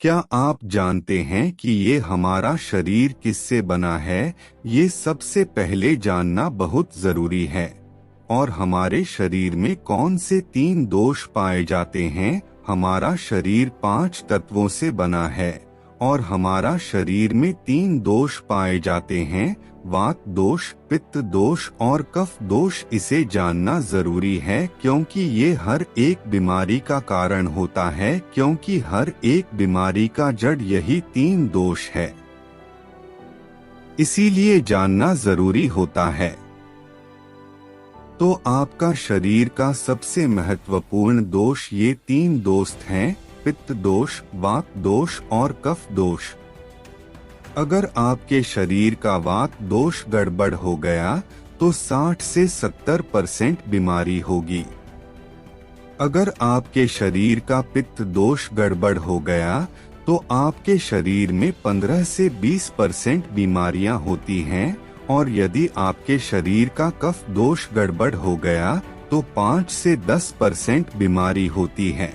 क्या आप जानते हैं कि ये हमारा शरीर किससे बना है? ये सबसे पहले जानना बहुत जरूरी है। और हमारे शरीर में कौन से 3 दोष पाए जाते हैं? हमारा शरीर 5 तत्वों से बना है और हमारा शरीर में 3 दोष पाए जाते हैं, वात दोष, पित्त दोष और कफ दोष। इसे जानना जरूरी है क्योंकि ये हर एक बीमारी का कारण होता है, क्योंकि हर एक बीमारी का जड़ यही 3 दोष है। इसीलिए जानना जरूरी होता है। तो आपका शरीर का सबसे महत्वपूर्ण दोष ये 3 दोष हैं, पित्त दोष, वात दोष और कफ दोष। अगर आपके शरीर का वात दोष गड़बड़ हो गया तो 60 से 70% बीमारी होगी। अगर आपके शरीर का पित्त दोष गड़बड़ हो गया तो आपके शरीर में 15 से 20% बीमारियां होती हैं, और यदि आपके शरीर का कफ दोष गड़बड़ हो गया तो 5 से 10% बीमारी होती है।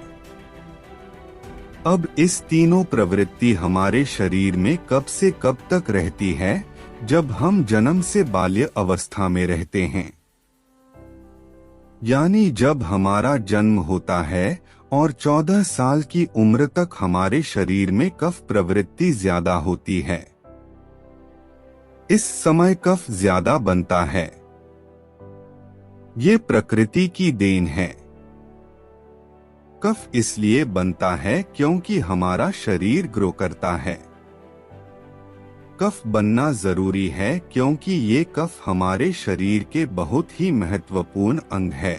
अब इस तीनों प्रवृत्ति हमारे शरीर में कब से कब तक रहती है? जब हम जन्म से बाल्य अवस्था में रहते हैं, यानी जब हमारा जन्म होता है और 14 साल की उम्र तक हमारे शरीर में कफ प्रवृत्ति ज्यादा होती है। इस समय कफ ज्यादा बनता है। ये प्रकृति की देन है। कफ इसलिए बनता है क्योंकि हमारा शरीर ग्रो करता है। कफ बनना जरूरी है क्योंकि ये कफ हमारे शरीर के बहुत ही महत्वपूर्ण अंग है।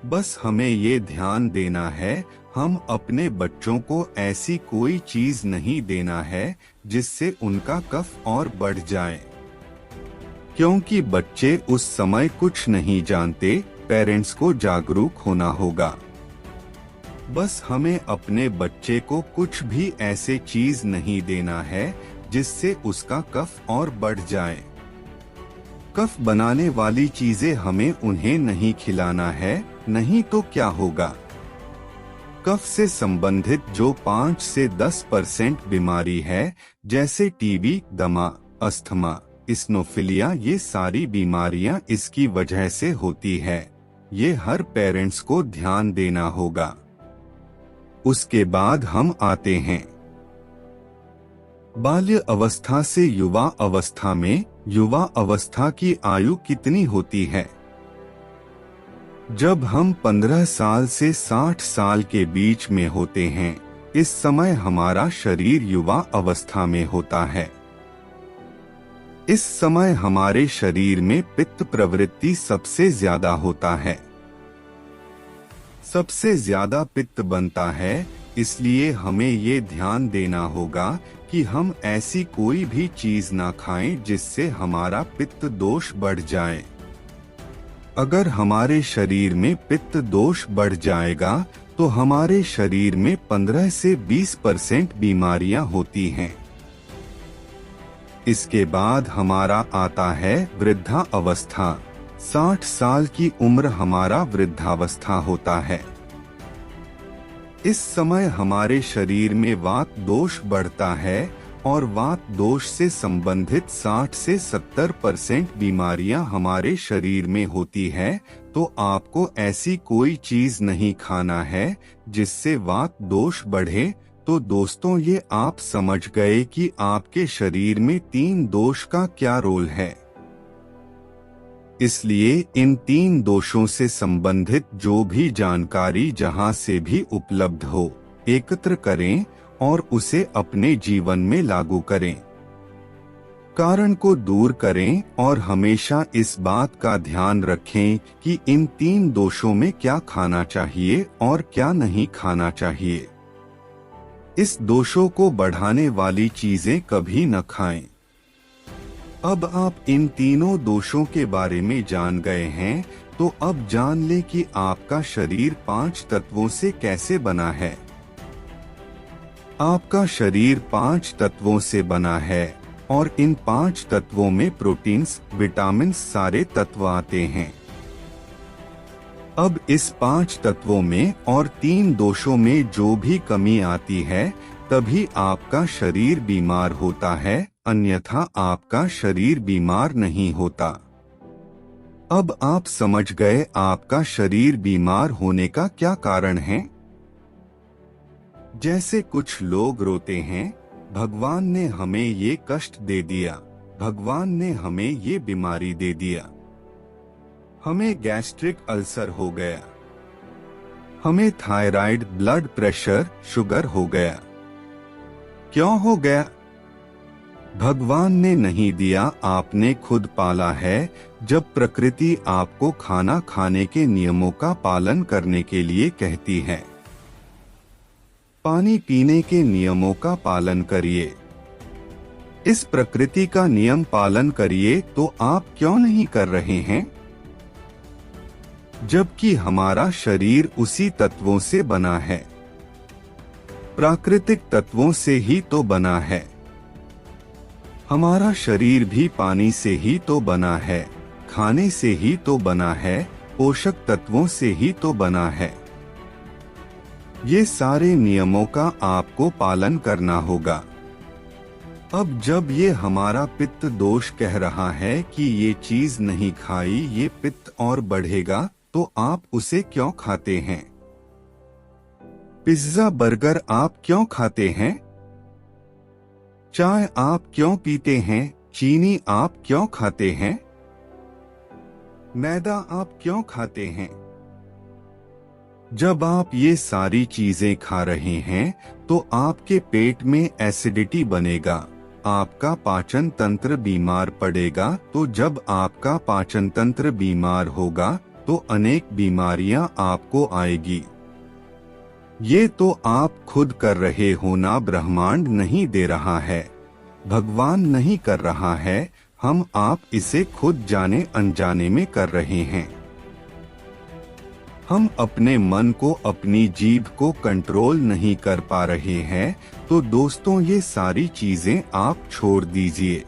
बस हमें ये ध्यान देना है, हम अपने बच्चों को ऐसी कोई चीज नहीं देना है जिससे उनका कफ और बढ़ जाए, क्योंकि बच्चे उस समय कुछ नहीं जानते। पेरेंट्स को जागरूक होना होगा। बस हमें अपने बच्चे को कुछ भी ऐसे चीज नहीं देना है जिससे उसका कफ और बढ़ जाए। कफ बनाने वाली चीजें हमें उन्हें नहीं खिलाना है, नहीं तो क्या होगा? कफ से संबंधित जो 5 से 10% बीमारी है, जैसे टीबी, दमा, अस्थमा, इस्नोफिलिया, ये सारी बीमारियां इसकी वजह से होती है। ये हर पेरेंट्स को ध्यान देना होगा। उसके बाद हम आते हैं बाल्य अवस्था से युवा अवस्था में। युवा अवस्था की आयु कितनी होती है? जब हम 15 साल से 60 साल के बीच में होते हैं, इस समय हमारा शरीर युवा अवस्था में होता है। इस समय हमारे शरीर में पित्त प्रवृत्ति सबसे ज्यादा होता है। सबसे ज्यादा पित्त बनता है, इसलिए हमें ये ध्यान देना होगा कि हम ऐसी कोई भी चीज ना खाएं जिससे हमारा पित्त दोष बढ़ जाए। अगर हमारे शरीर में पित्त दोष बढ़ जाएगा तो हमारे शरीर में 15 से 20% बीमारियां होती हैं। इसके बाद हमारा आता है वृद्धा अवस्था। 60 साल की उम्र हमारा वृद्धावस्था होता है। इस समय हमारे शरीर में वात दोष बढ़ता है और वात दोष से संबंधित 60 से 70% बीमारियां हमारे शरीर में होती है। तो आपको ऐसी कोई चीज नहीं खाना है जिससे वात दोष बढ़े। तो दोस्तों, ये आप समझ गए कि आपके शरीर में 3 दोष का क्या रोल है। इसलिए इन 3 दोषों से संबंधित जो भी जानकारी जहां से भी उपलब्ध हो, एकत्र करें और उसे अपने जीवन में लागू करें। कारण को दूर करें और हमेशा इस बात का ध्यान रखें कि इन 3 दोषों में क्या खाना चाहिए और क्या नहीं खाना चाहिए। इस दोषों को बढ़ाने वाली चीजें कभी न खाएं। अब आप इन तीनों दोषों के बारे में जान गए हैं, तो अब जान लें कि आपका शरीर 5 तत्वों से कैसे बना है। आपका शरीर 5 तत्वों से बना है और इन 5 तत्वों में प्रोटीन्स, विटामिन्स, सारे तत्व आते हैं। अब इस 5 तत्वों में और 3 दोषों में जो भी कमी आती है तभी आपका शरीर बीमार होता है, अन्यथा आपका शरीर बीमार नहीं होता। अब आप समझ गए आपका शरीर बीमार होने का क्या कारण है। जैसे कुछ लोग रोते हैं, भगवान ने हमें ये कष्ट दे दिया, भगवान ने हमें ये बीमारी दे दिया, हमें गैस्ट्रिक अल्सर हो गया, हमें थायराइड, ब्लड प्रेशर, शुगर हो गया। क्यों हो गया? भगवान ने नहीं दिया, आपने खुद पाला है। जब प्रकृति आपको खाना खाने के नियमों का पालन करने के लिए कहती है, पानी पीने के नियमों का पालन करिए, इस प्रकृति का नियम पालन करिए, तो आप क्यों नहीं कर रहे हैं? जबकि हमारा शरीर उसी तत्वों से बना है, प्राकृतिक तत्वों से ही तो बना है। हमारा शरीर भी पानी से ही तो बना है, खाने से ही तो बना है, पोषक तत्वों से ही तो बना है। ये सारे नियमों का आपको पालन करना होगा। अब जब ये हमारा पित्त दोष कह रहा है कि ये चीज नहीं खाई, ये पित्त और बढ़ेगा, तो आप उसे क्यों खाते हैं? पिज्जा, बर्गर आप क्यों खाते हैं? चाय आप क्यों पीते हैं? चीनी आप क्यों खाते हैं? मैदा आप क्यों खाते हैं? जब आप ये सारी चीजें खा रहे हैं तो आपके पेट में एसिडिटी बनेगा, आपका पाचन तंत्र बीमार पड़ेगा। तो जब आपका पाचन तंत्र बीमार होगा तो अनेक बीमारियां आपको आएगी। ये तो आप खुद कर रहे हो ना, ब्रह्मांड नहीं दे रहा है, भगवान नहीं कर रहा है, हम आप इसे खुद जाने अनजाने में कर रहे हैं। हम अपने मन को, अपनी जीभ को कंट्रोल नहीं कर पा रहे हैं। तो दोस्तों, ये सारी चीजें आप छोड़ दीजिए।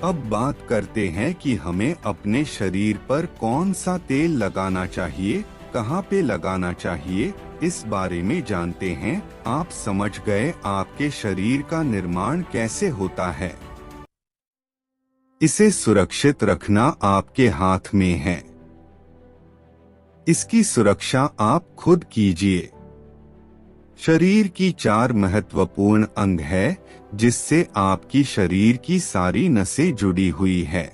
अब बात करते हैं कि हमें अपने शरीर पर कौन सा तेल लगाना चाहिए, कहाँ पे लगाना चाहिए, इस बारे में जानते हैं। आप समझ गए आपके शरीर का निर्माण कैसे होता है। इसे सुरक्षित रखना आपके हाथ में है। इसकी सुरक्षा आप खुद कीजिए। शरीर की 4 महत्वपूर्ण अंग है जिससे आपकी शरीर की सारी नसें जुड़ी हुई है।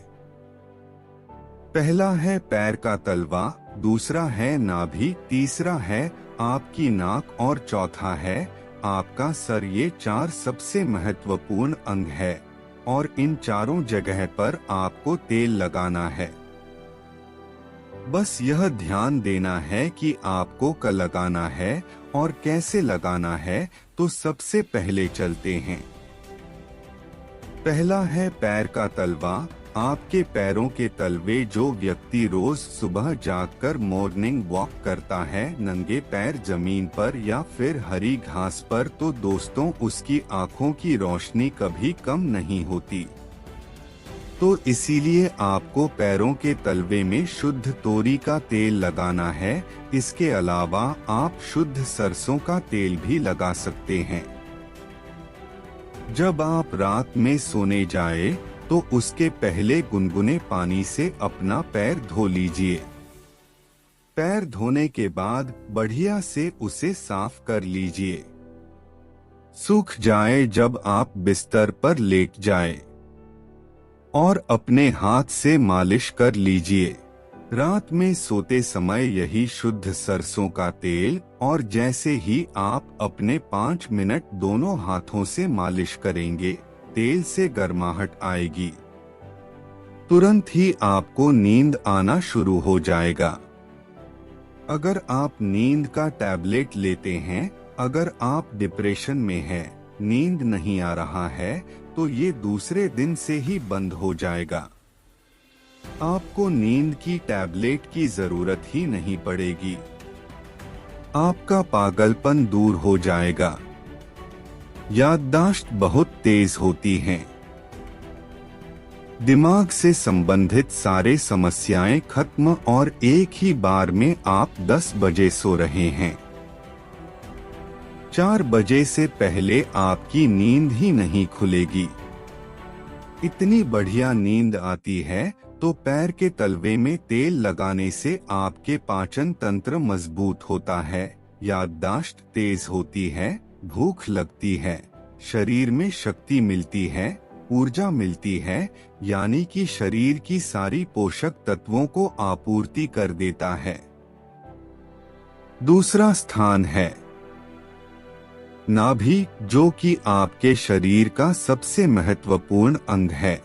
पहला है पैर का तलवा, दूसरा है नाभि, तीसरा है आपकी नाक और चौथा है आपका सर। ये 4 सबसे महत्वपूर्ण अंग है और इन चारों जगह पर आपको तेल लगाना है। बस यह ध्यान देना है कि आपको कब लगाना है और कैसे लगाना है। तो सबसे पहले चलते हैं। पहला है पैर का तलवा। आपके पैरों के तलवे। जो व्यक्ति रोज सुबह जागकर मॉर्निंग वॉक करता है नंगे पैर जमीन पर या फिर हरी घास पर, तो दोस्तों उसकी आंखों की रोशनी कभी कम नहीं होती। तो इसीलिए आपको पैरों के तलवे में शुद्ध तोरी का तेल लगाना है। इसके अलावा आप शुद्ध सरसों का तेल भी लगा सकते हैं। जब आप रात में सोने जाए तो उसके पहले गुनगुने पानी से अपना पैर धो लीजिए। पैर धोने के बाद बढ़िया से उसे साफ कर लीजिए। सूख जाए जब आप बिस्तर पर लेट जाए और अपने हाथ से मालिश कर लीजिए। रात में सोते समय यही शुद्ध सरसों का तेल और जैसे ही आप अपने 5 मिनट दोनों हाथों से मालिश करेंगे, तेल से गर्माहट आएगी। तुरंत ही आपको नींद आना शुरू हो जाएगा। अगर आप नींद का टैबलेट लेते हैं, अगर आप डिप्रेशन में हैं, नींद नहीं आ रहा है, तो ये दूसरे दिन से ही बंद हो जाएगा। आपको नींद की टैबलेट की जरूरत ही नहीं पड़ेगी। आपका पागलपन दूर हो जाएगा। याददाश्त बहुत तेज होती है। दिमाग से संबंधित सारे समस्याएं खत्म और एक ही बार में आप 10 बजे सो रहे हैं। 4 बजे से पहले आपकी नींद ही नहीं खुलेगी। इतनी बढ़िया नींद आती है तो पैर के तलवे में तेल लगाने से आपके पाचन तंत्र मजबूत होता है, याददाश्त तेज होती है, भूख लगती है, शरीर में शक्ति मिलती है, ऊर्जा मिलती है, यानी कि शरीर की सारी पोषक तत्वों को आपूर्ति कर देता है। दूसरा स्थान है नाभि, जो कि आपके शरीर का सबसे महत्वपूर्ण अंग है।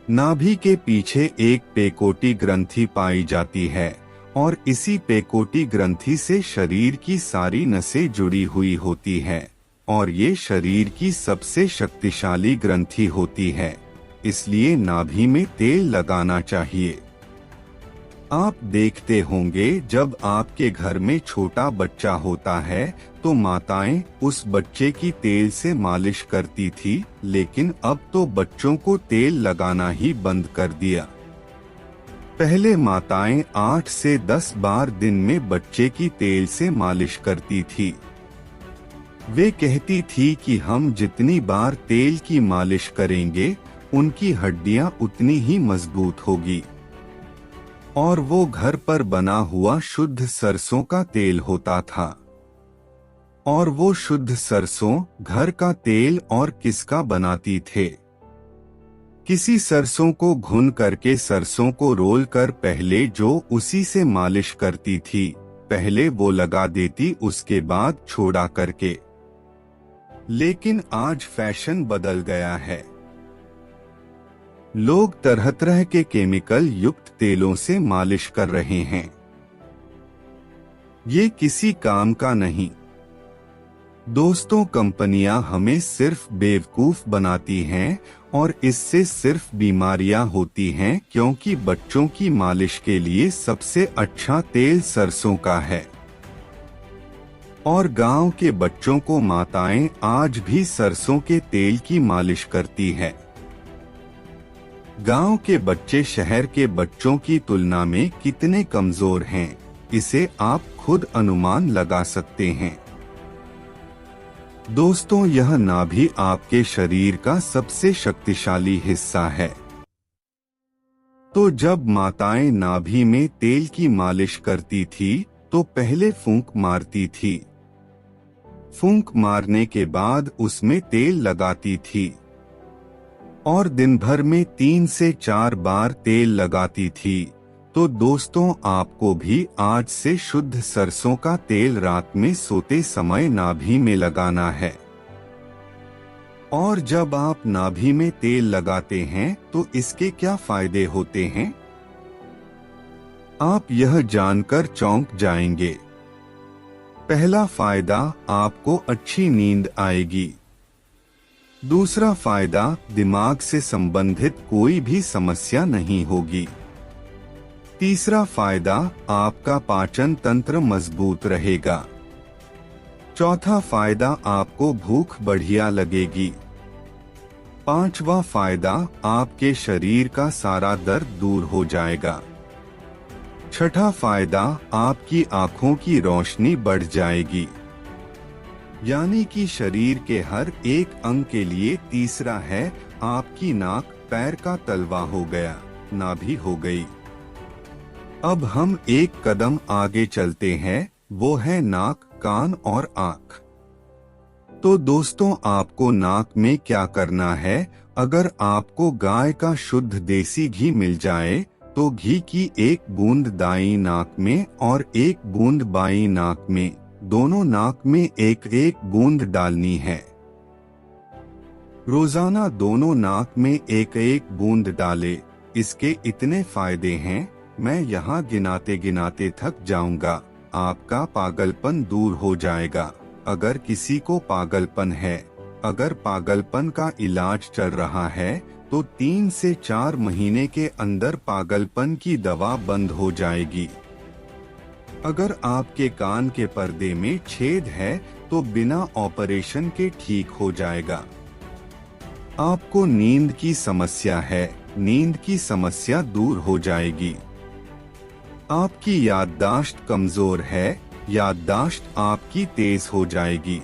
नाभि के पीछे एक पेकोटी ग्रंथि पाई जाती है और इसी पेकोटी ग्रंथि से शरीर की सारी नसें जुड़ी हुई होती है और ये शरीर की सबसे शक्तिशाली ग्रंथि होती है, इसलिए नाभि में तेल लगाना चाहिए। आप देखते होंगे जब आपके घर में छोटा बच्चा होता है तो माताएं उस बच्चे की तेल से मालिश करती थी, लेकिन अब तो बच्चों को तेल लगाना ही बंद कर दिया। पहले माताएं 8 से 10 बार दिन में बच्चे की तेल से मालिश करती थी। वे कहती थी कि हम जितनी बार तेल की मालिश करेंगे उनकी हड्डियां उतनी ही मजबूत होगी। और वो घर पर बना हुआ शुद्ध सरसों का तेल होता था। और वो शुद्ध सरसों घर का तेल और किसका बनाती थे? किसी सरसों को भून करके सरसों को रोल कर पहले जो उसी से मालिश करती थी, पहले वो लगा देती, उसके बाद छोड़ा करके। लेकिन आज फैशन बदल गया है। लोग तरह तरह के केमिकल युक्त तेलों से मालिश कर रहे हैं। ये किसी काम का नहीं। दोस्तों, कंपनियां हमें सिर्फ बेवकूफ बनाती हैं और इससे सिर्फ बीमारियां होती हैं, क्योंकि बच्चों की मालिश के लिए सबसे अच्छा तेल सरसों का है। और गांव के बच्चों को माताएं आज भी सरसों के तेल की मालिश करती है। गांव के बच्चे शहर के बच्चों की तुलना में कितने कमजोर हैं, इसे आप खुद अनुमान लगा सकते हैं। दोस्तों, यह नाभि आपके शरीर का सबसे शक्तिशाली हिस्सा है। तो जब माताएं नाभि में तेल की मालिश करती थी तो पहले फूंक मारती थी। फूंक मारने के बाद उसमें तेल लगाती थी और दिन भर में 3 से 4 बार तेल लगाती थी। तो दोस्तों, आपको भी आज से शुद्ध सरसों का तेल रात में सोते समय नाभि में लगाना है। और जब आप नाभि में तेल लगाते हैं तो इसके क्या फायदे होते हैं, आप यह जानकर चौंक जाएंगे। पहला फायदा, आपको अच्छी नींद आएगी। दूसरा फायदा, दिमाग से संबंधित कोई भी समस्या नहीं होगी। तीसरा फायदा, आपका पाचन तंत्र मजबूत रहेगा। चौथा फायदा, आपको भूख बढ़िया लगेगी। पांचवा फायदा, आपके शरीर का सारा दर्द दूर हो जाएगा। छठा फायदा, आपकी आंखों की रोशनी बढ़ जाएगी। यानी कि शरीर के हर एक अंग के लिए तीसरा है, आपकी नाक, पैर का तलवा हो गया, नाभि हो गई। अब हम एक कदम आगे चलते हैं, वो है नाक, कान और आँख। तो दोस्तों, आपको नाक में क्या करना है? अगर आपको गाय का शुद्ध देसी घी मिल जाए तो घी की 1 बूंद दाईं नाक में और 1 बूंद बाईं नाक में, दोनों नाक में 1-1 बूंद डालनी है। रोजाना दोनों नाक में 1-1 बूंद डाले। इसके इतने फायदे हैं, मैं यहाँ गिनाते गिनाते थक जाऊंगा। आपका पागलपन दूर हो जाएगा। अगर किसी को पागलपन है, अगर पागलपन का इलाज चल रहा है तो 3 से 4 महीने के अंदर पागलपन की दवा बंद हो जाएगी। अगर आपके कान के पर्दे में छेद है तो बिना ऑपरेशन के ठीक हो जाएगा। आपको नींद की समस्या है, नींद की समस्या दूर हो जाएगी। आपकी याददाश्त कमजोर है, याददाश्त आपकी तेज हो जाएगी।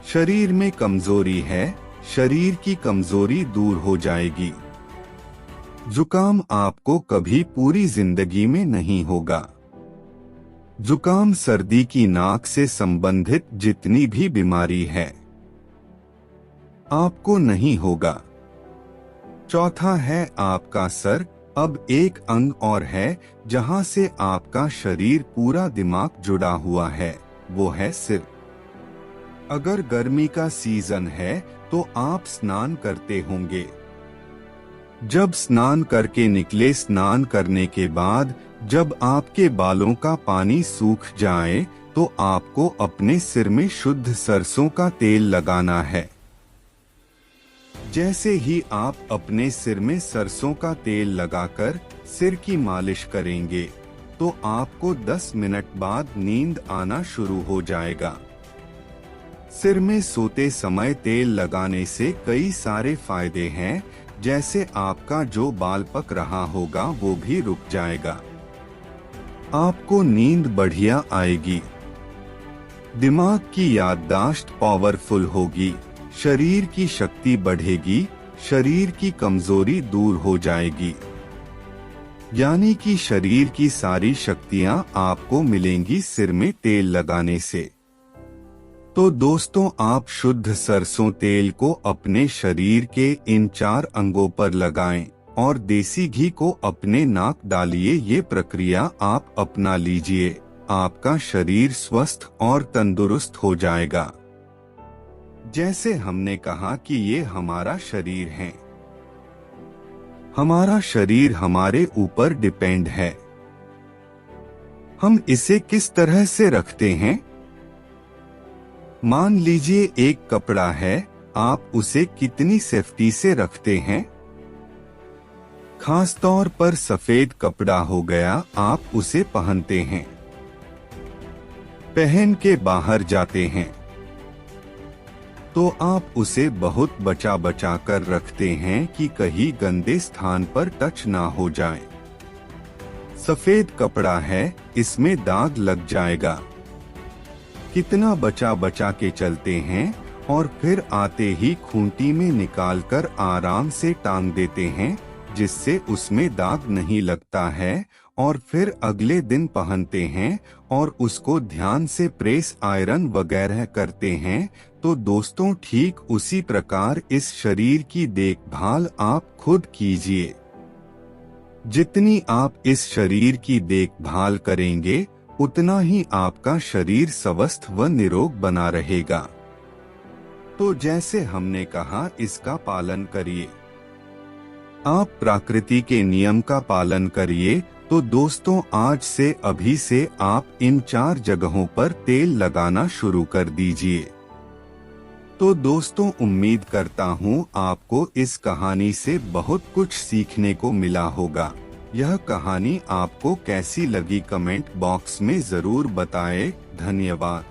शरीर में कमजोरी है, शरीर की कमजोरी दूर हो जाएगी। जुकाम आपको कभी पूरी जिंदगी में नहीं होगा। जुकाम सर्दी की नाक से संबंधित जितनी भी बीमारी है आपको नहीं होगा। चौथा है आपका सर। अब एक अंग और है जहां से आपका शरीर पूरा दिमाग जुड़ा हुआ है, वो है सिर। अगर गर्मी का सीजन है तो आप स्नान करते होंगे। जब स्नान करके निकले, स्नान करने के बाद जब आपके बालों का पानी सूख जाए तो आपको अपने सिर में शुद्ध सरसों का तेल लगाना है। जैसे ही आप अपने सिर में सरसों का तेल लगाकर सिर की मालिश करेंगे तो आपको 10 मिनट बाद नींद आना शुरू हो जाएगा। सिर में सोते समय तेल लगाने से कई सारे फायदे हैं, जैसे आपका जो बाल पक रहा होगा वो भी रुक जाएगा। आपको नींद बढ़िया आएगी। दिमाग की याददाश्त पावरफुल होगी, शरीर की शक्ति बढ़ेगी, शरीर की कमजोरी दूर हो जाएगी। यानी कि शरीर की सारी शक्तियां आपको मिलेंगी सिर में तेल लगाने से। तो दोस्तों, आप शुद्ध सरसों तेल को अपने शरीर के इन 4 अंगों पर लगाएं और देसी घी को अपने नाक डालिए। ये प्रक्रिया आप अपना लीजिए, आपका शरीर स्वस्थ और तंदुरुस्त हो जाएगा। जैसे हमने कहा कि ये हमारा शरीर है, हमारा शरीर हमारे ऊपर डिपेंड है। हम इसे किस तरह से रखते हैं? मान लीजिए एक कपड़ा है, आप उसे कितनी सेफ्टी से रखते हैं? खास तौर पर सफेद कपड़ा हो गया, आप उसे पहनते हैं, पहन के बाहर जाते हैं तो आप उसे बहुत बचा बचा कर रखते हैं कि कहीं गंदे स्थान पर टच ना हो जाए। सफेद कपड़ा है, इसमें दाग लग जाएगा। कितना बचा बचा के चलते हैं और फिर आते ही खूंटी में निकालकर आराम से टांग देते हैं, जिससे उसमें दाग नहीं लगता है, और फिर अगले दिन पहनते हैं और उसको ध्यान से प्रेस आयरन वगैरह करते हैं। तो दोस्तों, ठीक उसी प्रकार इस शरीर की देखभाल आप खुद कीजिए। जितनी आप इस शरीर की देखभाल करेंगे उतना ही आपका शरीर स्वस्थ व निरोग बना रहेगा। तो जैसे हमने कहा, इसका पालन करिए। आप प्रकृति के नियम का पालन करिए। तो दोस्तों, आज से अभी से आप इन 4 जगहों पर तेल लगाना शुरू कर दीजिए। तो दोस्तों, उम्मीद करता हूँ आपको इस कहानी से बहुत कुछ सीखने को मिला होगा। यह कहानी आपको कैसी लगी कमेंट बॉक्स में जरूर बताएं। धन्यवाद।